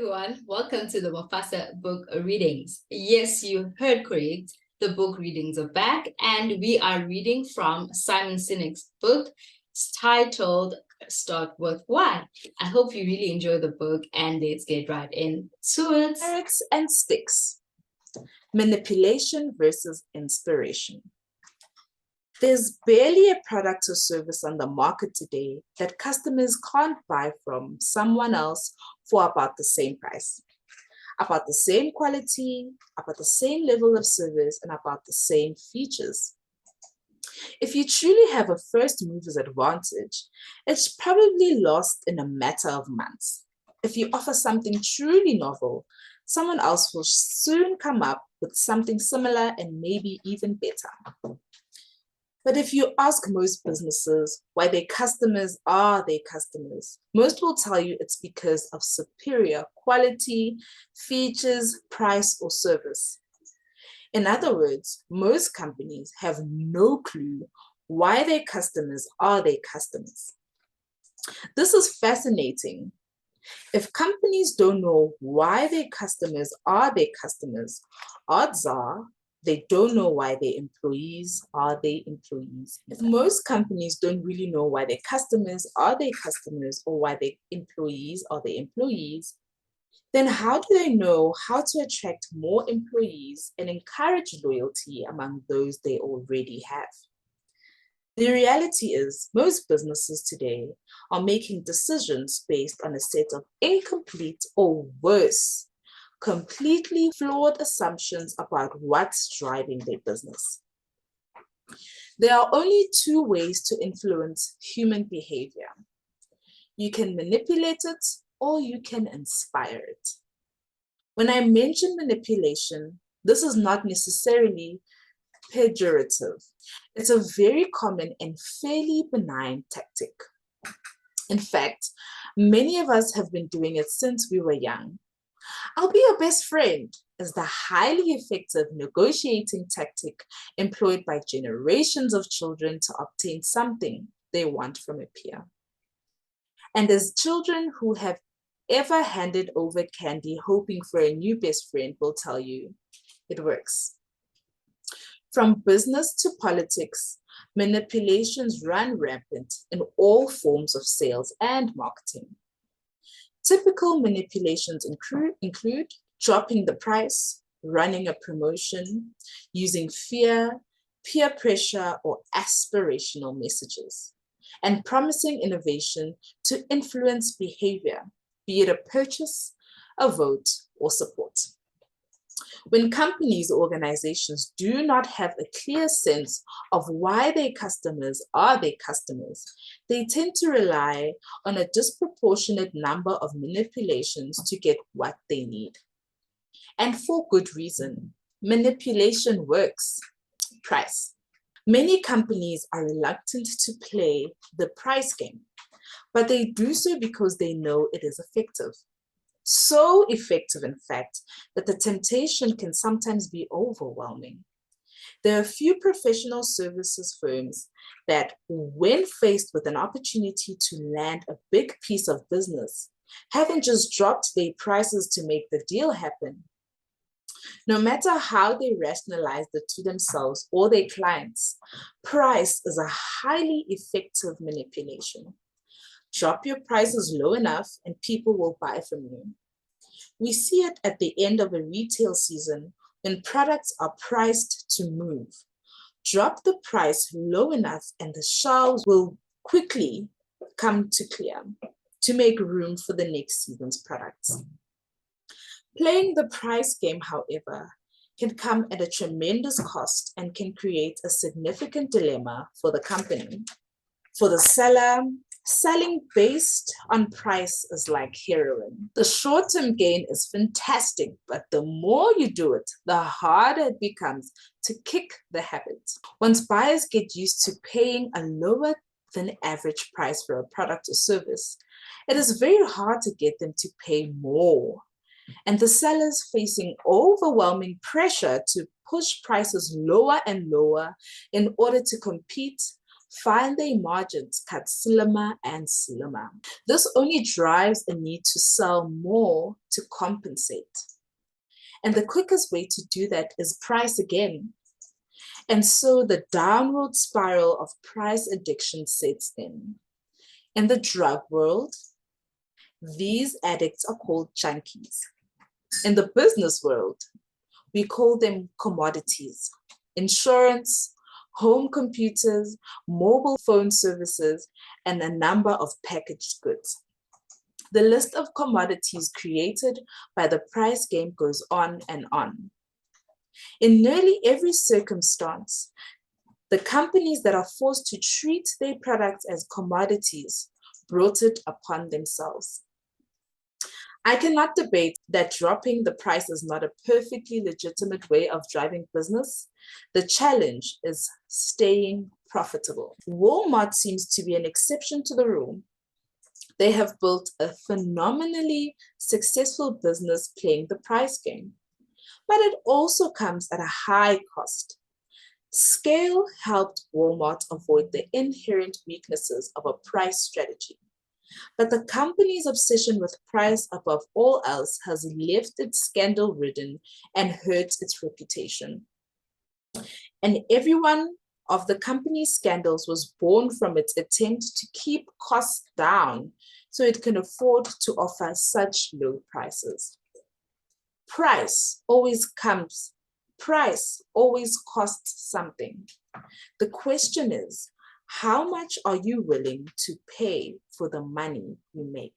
everyone, welcome to the Mufasa book readings. Yes, you heard correct. The book readings are back, and we are reading from Simon Sinek's book titled Start With Why. I hope you really enjoy the book, and let's get right into it. Carrots and sticks. Manipulation versus inspiration. There's barely a product or service on the market today that customers can't buy from someone else for about the same price, about the same quality, about the same level of service, and about the same features. If you truly have a first mover's advantage, it's probably lost in a matter of months. If you offer something truly novel, someone else will soon come up with something similar and maybe even better. But if you ask most businesses why their customers are their customers, most will tell you it's because of superior quality, features, price, or service. In other words, most companies have no clue why their customers are their customers. This is fascinating. If companies don't know why their customers are their customers, odds are they don't know why their employees are their employees. If most companies don't really know why their customers are their customers or why their employees are their employees, then how do they know how to attract more employees and encourage loyalty among those they already have? The reality is, most businesses today are making decisions based on a set of incomplete or worse, completely flawed assumptions about what's driving their business. There are only two ways to influence human behavior. You can manipulate it or you can inspire it. When I mention manipulation, this is not necessarily pejorative. It's a very common and fairly benign tactic. In fact, many of us have been doing it since we were young. I'll be your best friend is the highly effective negotiating tactic employed by generations of children to obtain something they want from a peer. And as children who have ever handed over candy hoping for a new best friend will tell you, it works. From business to politics, manipulations run rampant in all forms of sales and marketing. Typical manipulations include dropping the price, running a promotion, using fear, peer pressure, or aspirational messages, and promising innovation to influence behavior, be it a purchase, a vote, or support. When companies or organizations do not have a clear sense of why their customers are their customers, they tend to rely on a disproportionate number of manipulations to get what they need. And for good reason. Manipulation works. Price. Many companies are reluctant to play the price game, but they do so because they know it is effective. So effective, in fact, that the temptation can sometimes be overwhelming. There are few professional services firms that, when faced with an opportunity to land a big piece of business, haven't just dropped their prices to make the deal happen. No matter how they rationalize it to themselves or their clients, price is a highly effective manipulation. Drop your prices low enough and people will buy from you. We see it at the end of a retail season when products are priced to move. Drop the price low enough and the shelves will quickly come to clear to make room for the next season's products. Playing the price game, however, can come at a tremendous cost and can create a significant dilemma for the company. For the seller, selling based on price is like heroin. The short-term gain is fantastic, but the more you do it, the harder it becomes to kick the habit. Once buyers get used to paying a lower than average price for a product or service, it is very hard to get them to pay more. And the sellers facing overwhelming pressure to push prices lower and lower in order to compete find their margins cut slimmer and slimmer. This only drives a need to sell more to compensate. And the quickest way to do that is price again. And so the downward spiral of price addiction sets in. In the drug world, these addicts are called junkies. In the business world, we call them commodities: insurance, home computers, mobile phone services, and a number of packaged goods. The list of commodities created by the price game goes on and on. In nearly every circumstance, the companies that are forced to treat their products as commodities brought it upon themselves. I cannot debate that dropping the price is not a perfectly legitimate way of driving business. The challenge is staying profitable. Walmart seems to be an exception to the rule. They have built a phenomenally successful business playing the price game, but it also comes at a high cost. Scale helped Walmart avoid the inherent weaknesses of a price strategy. But the company's obsession with price above all else has left it scandal-ridden and hurt its reputation. And every one of the company's scandals was born from its attempt to keep costs down so it can afford to offer such low prices. Price always costs something. The question is, how much are you willing to pay for the money you make?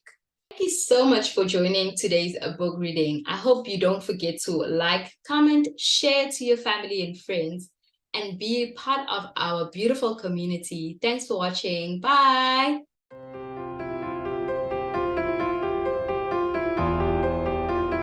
Thank you so much for joining today's book reading. I hope you don't forget to like, comment, share to your family and friends, and be part of our beautiful community. Thanks for watching. Bye.